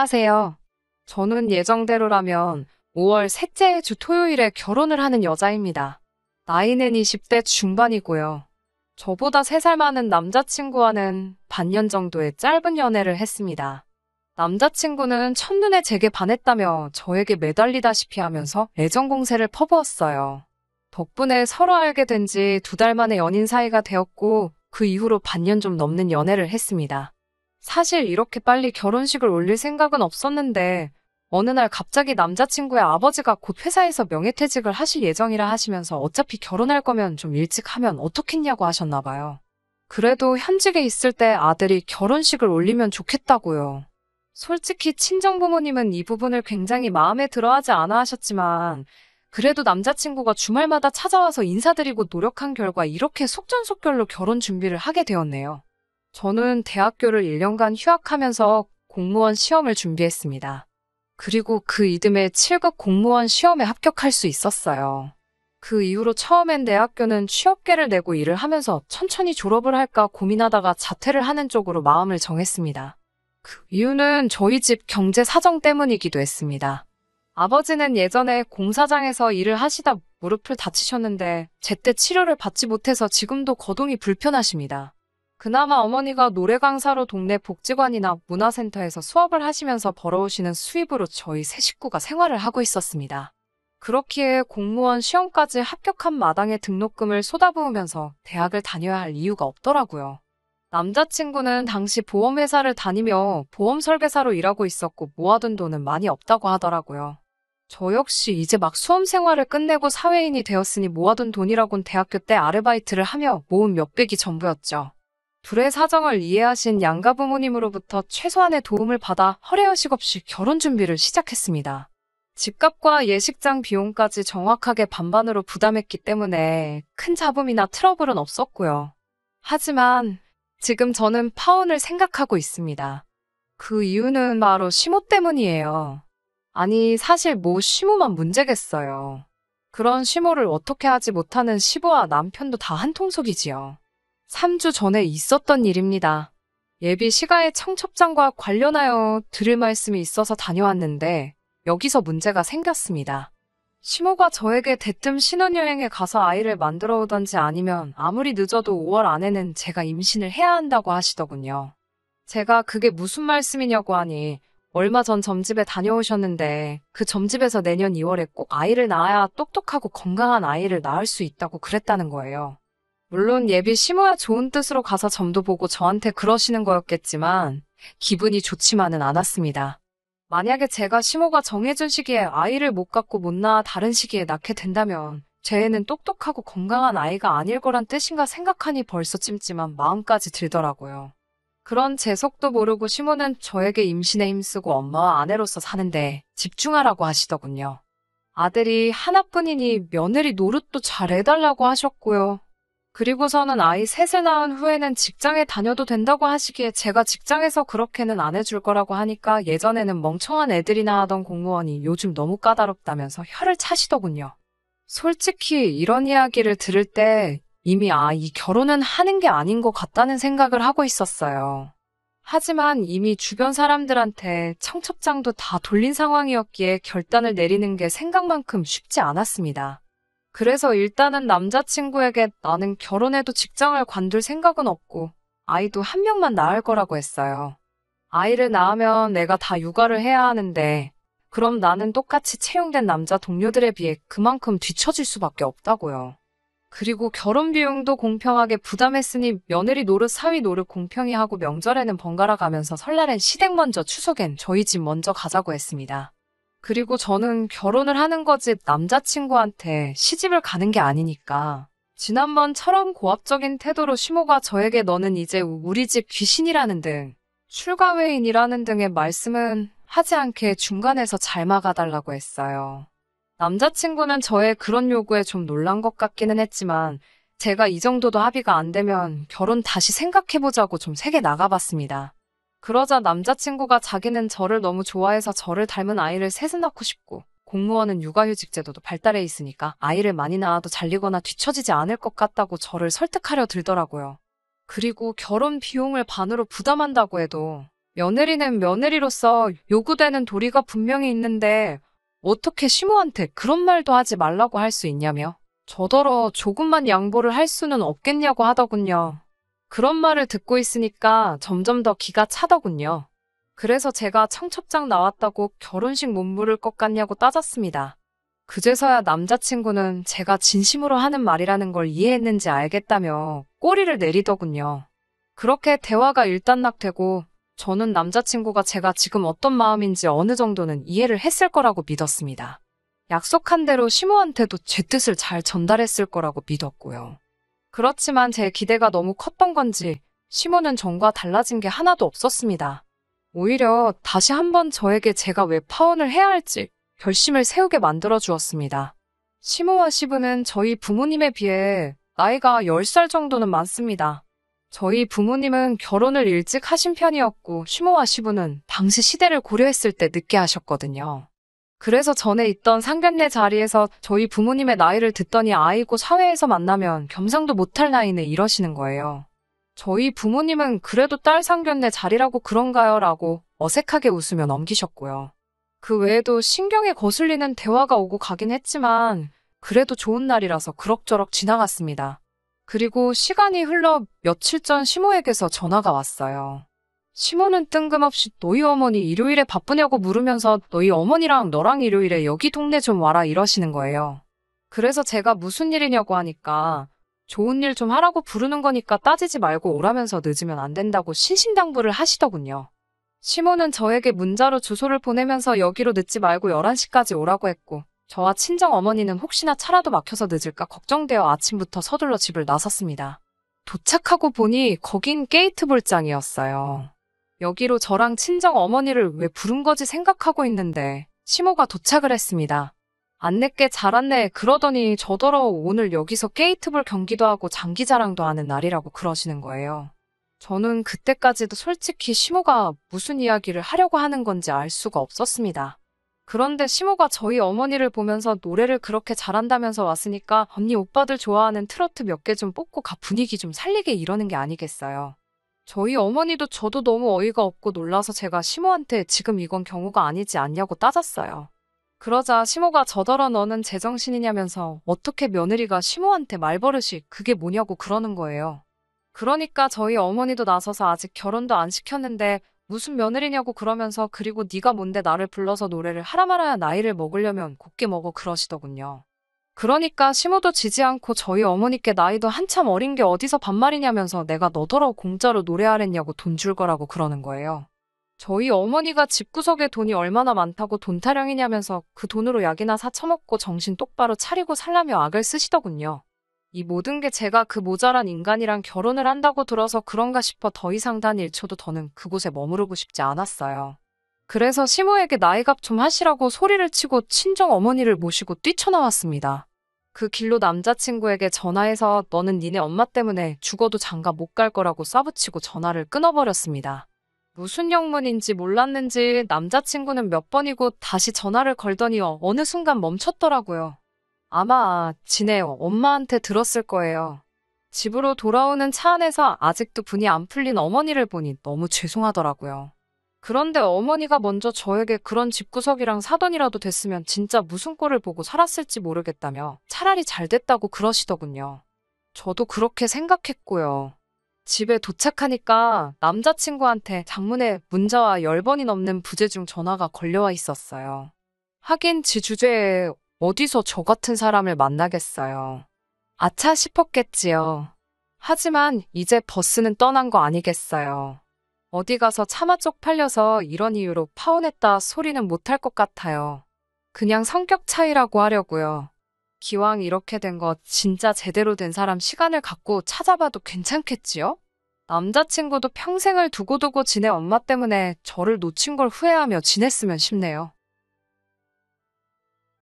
하세요. 저는 예정대로라면 5월 셋째 주 토요일에 결혼을 하는 여자입니다. 나이는 20대 중반이고요. 저보다 3살 많은 남자친구와는 반년 정도의 짧은 연애를 했습니다. 남자친구는 첫눈에 제게 반했다며 저에게 매달리다시피 하면서 애정 공세를 퍼부었어요. 덕분에 서로 알게 된 지 2달 만에 연인 사이가 되었고 그 이후로 반년 좀 넘는 연애를 했습니다. 사실 이렇게 빨리 결혼식을 올릴 생각은 없었는데 어느 날 갑자기 남자친구의 아버지가 곧 회사에서 명예퇴직을 하실 예정이라 하시면서 어차피 결혼할 거면 좀 일찍 하면 어떻겠냐고 하셨나 봐요. 그래도 현직에 있을 때 아들이 결혼식을 올리면 좋겠다고요. 솔직히 친정부모님은 이 부분을 굉장히 마음에 들어하지 않아 하셨지만 그래도 남자친구가 주말마다 찾아와서 인사드리고 노력한 결과 이렇게 속전속결로 결혼 준비를 하게 되었네요. 저는 대학교를 1년간 휴학하면서 공무원 시험을 준비했습니다. 그리고 그 이듬해 7급 공무원 시험에 합격할 수 있었어요. 그 이후로 처음엔 대학교는 취업계를 내고 일을 하면서 천천히 졸업을 할까 고민하다가 자퇴를 하는 쪽으로 마음을 정했습니다. 그 이유는 저희 집 경제 사정 때문이기도 했습니다. 아버지는 예전에 공사장에서 일을 하시다 무릎을 다치셨는데 제때 치료를 받지 못해서 지금도 거동이 불편하십니다. 그나마 어머니가 노래 강사로 동네 복지관이나 문화센터에서 수업을 하시면서 벌어오시는 수입으로 저희 세 식구가 생활을 하고 있었습니다. 그렇기에 공무원 시험까지 합격한 마당에 등록금을 쏟아부으면서 대학을 다녀야 할 이유가 없더라고요. 남자친구는 당시 보험회사를 다니며 보험 설계사로 일하고 있었고 모아둔 돈은 많이 없다고 하더라고요. 저 역시 이제 막 수험 생활을 끝내고 사회인이 되었으니 모아둔 돈이라곤 대학교 때 아르바이트를 하며 모은 몇백이 전부였죠. 둘의 사정을 이해하신 양가 부모님으로부터 최소한의 도움을 받아 허례허식 없이 결혼 준비를 시작했습니다. 집값과 예식장 비용까지 정확하게 반반으로 부담했기 때문에 큰 잡음이나 트러블은 없었고요. 하지만 지금 저는 파혼을 생각하고 있습니다. 그 이유는 바로 시모 때문이에요. 아니, 사실 시모만 문제겠어요. 그런 시모를 어떻게 하지 못하는 시부와 남편도 다 한통속이지요. 3주 전에 있었던 일입니다. 예비 시가의 청첩장과 관련하여 드릴 말씀이 있어서 다녀왔는데 여기서 문제가 생겼습니다. 시모가 저에게 대뜸 신혼여행에 가서 아이를 만들어 오던지 아니면 아무리 늦어도 5월 안에는 제가 임신을 해야 한다고 하시더군요. 제가 그게 무슨 말씀이냐고 하니 얼마 전 점집에 다녀오셨는데 그 점집에서 내년 2월에 꼭 아이를 낳아야 똑똑하고 건강한 아이를 낳을 수 있다고 그랬다는 거예요. 물론 예비 시모야 좋은 뜻으로 가서 점도 보고 저한테 그러시는 거였겠지만 기분이 좋지만은 않았습니다. 만약에 제가 시모가 정해준 시기에 아이를 못 갖고 못 낳아 다른 시기에 낳게 된다면 제 애는 똑똑하고 건강한 아이가 아닐 거란 뜻인가 생각하니 벌써 찜찜한 마음까지 들더라고요. 그런 제 속도 모르고 시모는 저에게 임신에 힘쓰고 엄마와 아내로서 사는데 집중하라고 하시더군요. 아들이 하나뿐이니 며느리 노릇도 잘 해달라고 하셨고요. 그리고서는 아이 셋을 낳은 후에는 직장에 다녀도 된다고 하시기에 제가 직장에서 그렇게는 안 해줄 거라고 하니까 예전에는 멍청한 애들이나 하던 공무원이 요즘 너무 까다롭다면서 혀를 차시더군요. 솔직히 이런 이야기를 들을 때 이미 이 결혼은 하는 게 아닌 것 같다는 생각을 하고 있었어요. 하지만 이미 주변 사람들한테 청첩장도 다 돌린 상황이었기에 결단을 내리는 게 생각만큼 쉽지 않았습니다. 그래서 일단은 남자친구에게 나는 결혼해도 직장을 관둘 생각은 없고 아이도 한 명만 낳을 거라고 했어요. 아이를 낳으면 내가 다 육아를 해야 하는데 그럼 나는 똑같이 채용된 남자 동료들에 비해 그만큼 뒤처질 수밖에 없다고요. 그리고 결혼 비용도 공평하게 부담했으니 며느리 노릇 사위 노릇 공평히 하고 명절에는 번갈아 가면서 설날엔 시댁 먼저 추석엔 저희 집 먼저 가자고 했습니다. 그리고 저는 결혼을 하는 거지 남자친구한테 시집을 가는 게 아니니까 지난번처럼 고압적인 태도로 시모가 저에게 너는 이제 우리 집 귀신이라는 등 출가 외인이라는 등의 말씀은 하지 않게 중간에서 잘 막아달라고 했어요. 남자친구는 저의 그런 요구에 좀 놀란 것 같기는 했지만 제가 이 정도도 합의가 안 되면 결혼 다시 생각해보자고 좀 세게 나가봤습니다. 그러자 남자친구가 자기는 저를 너무 좋아해서 저를 닮은 아이를 셋은 낳고 싶고 공무원은 육아휴직 제도도 발달해 있으니까 아이를 많이 낳아도 잘리거나 뒤처지지 않을 것 같다고 저를 설득하려 들더라고요. 그리고 결혼 비용을 반으로 부담한다고 해도 며느리는 며느리로서 요구되는 도리가 분명히 있는데 어떻게 시모한테 그런 말도 하지 말라고 할 수 있냐며 저더러 조금만 양보를 할 수는 없겠냐고 하더군요. 그런 말을 듣고 있으니까 점점 더 기가 차더군요. 그래서 제가 청첩장 나왔다고 결혼식 못 물을 것 같냐고 따졌습니다. 그제서야 남자친구는 제가 진심으로 하는 말이라는 걸 이해했는지 알겠다며 꼬리를 내리더군요. 그렇게 대화가 일단락되고 저는 남자친구가 제가 지금 어떤 마음인지 어느 정도는 이해를 했을 거라고 믿었습니다. 약속한 대로 시모한테도 제 뜻을 잘 전달했을 거라고 믿었고요. 그렇지만 제 기대가 너무 컸던 건지 시모는 전과 달라진 게 하나도 없었습니다. 오히려 다시 한번 저에게 제가 왜 파혼을 해야 할지 결심을 세우게 만들어 주었습니다. 시모와 시부는 저희 부모님에 비해 나이가 10살 정도는 많습니다. 저희 부모님은 결혼을 일찍 하신 편이었고 시모와 시부는 당시 시대를 고려했을 때 늦게 하셨거든요. 그래서 전에 있던 상견례 자리에서 저희 부모님의 나이를 듣더니 아이고 사회에서 만나면 겸상도 못할 나이네 이러시는 거예요. 저희 부모님은 그래도 딸 상견례 자리라고 그런가요? 라고 어색하게 웃으며 넘기셨고요. 그 외에도 신경에 거슬리는 대화가 오고 가긴 했지만 그래도 좋은 날이라서 그럭저럭 지나갔습니다. 그리고 시간이 흘러 며칠 전 시모에게서 전화가 왔어요. 시모는 뜬금없이 너희 어머니 일요일에 바쁘냐고 물으면서 너희 어머니랑 너랑 일요일에 여기 동네 좀 와라 이러시는 거예요. 그래서 제가 무슨 일이냐고 하니까 좋은 일 좀 하라고 부르는 거니까 따지지 말고 오라면서 늦으면 안 된다고 신신당부를 하시더군요. 시모는 저에게 문자로 주소를 보내면서 여기로 늦지 말고 11시까지 오라고 했고 저와 친정 어머니는 혹시나 차라도 막혀서 늦을까 걱정되어 아침부터 서둘러 집을 나섰습니다. 도착하고 보니 거긴 게이트볼장이었어요. 여기로 저랑 친정 어머니를 왜 부른 거지 생각하고 있는데 시모가 도착을 했습니다. 안 늦게 잘 왔네 그러더니 저더러 오늘 여기서 게이트볼 경기도 하고 장기자랑도 하는 날이라고 그러시는 거예요. 저는 그때까지도 솔직히 시모가 무슨 이야기를 하려고 하는 건지 알 수가 없었습니다. 그런데 시모가 저희 어머니를 보면서 노래를 그렇게 잘한다면서 왔으니까 언니 오빠들 좋아하는 트로트 몇 개 좀 뽑고 가 분위기 좀 살리게 이러는 게 아니겠어요. 저희 어머니도 저도 너무 어이가 없고 놀라서 제가 시모한테 지금 이건 경우가 아니지 않냐고 따졌어요. 그러자 시모가 저더러 너는 제정신이냐면서 어떻게 며느리가 시모한테 말버릇이 그게 뭐냐고 그러는 거예요. 그러니까 저희 어머니도 나서서 아직 결혼도 안 시켰는데 무슨 며느리냐고 그러면서 그리고 네가 뭔데 나를 불러서 노래를 하라 말아야 나이를 먹으려면 곱게 먹어 그러시더군요. 그러니까 시모도 지지 않고 저희 어머니께 나이도 한참 어린 게 어디서 반말이냐면서 내가 너더러 공짜로 노래하랬냐고 돈 줄 거라고 그러는 거예요. 저희 어머니가 집구석에 돈이 얼마나 많다고 돈 타령이냐면서 그 돈으로 약이나 사 처먹고 정신 똑바로 차리고 살라며 악을 쓰시더군요. 이 모든 게 제가 그 모자란 인간이랑 결혼을 한다고 들어서 그런가 싶어 더 이상 단 1초도 더는 그곳에 머무르고 싶지 않았어요. 그래서 시모에게 나이값 좀 하시라고 소리를 치고 친정 어머니를 모시고 뛰쳐나왔습니다. 그 길로 남자친구에게 전화해서 너는 니네 엄마 때문에 죽어도 장가 못 갈 거라고 쏴붙이고 전화를 끊어버렸습니다. 무슨 영문인지 몰랐는지 남자친구는 몇 번이고 다시 전화를 걸더니 어느 순간 멈췄더라고요. 아마 지네 엄마한테 들었을 거예요. 집으로 돌아오는 차 안에서 아직도 분이 안 풀린 어머니를 보니 너무 죄송하더라고요. 그런데 어머니가 먼저 저에게 그런 집구석이랑 사돈이라도 됐으면 진짜 무슨 꼴을 보고 살았을지 모르겠다며 차라리 잘 됐다고 그러시더군요. 저도 그렇게 생각했고요. 집에 도착하니까 남자친구한테 장문의 문자와 10번이 넘는 부재중 전화가 걸려와 있었어요. 하긴 지 주제에 어디서 저 같은 사람을 만나겠어요. 아차 싶었겠지요. 하지만 이제 버스는 떠난 거 아니겠어요. 어디 가서 차마 쪽팔려서 이런 이유로 파혼했다 소리는 못할 것 같아요. 그냥 성격 차이라고 하려고요. 기왕 이렇게 된 거 진짜 제대로 된 사람 시간을 갖고 찾아봐도 괜찮겠지요? 남자친구도 평생을 두고두고 지내 엄마 때문에 저를 놓친 걸 후회하며 지냈으면 싶네요.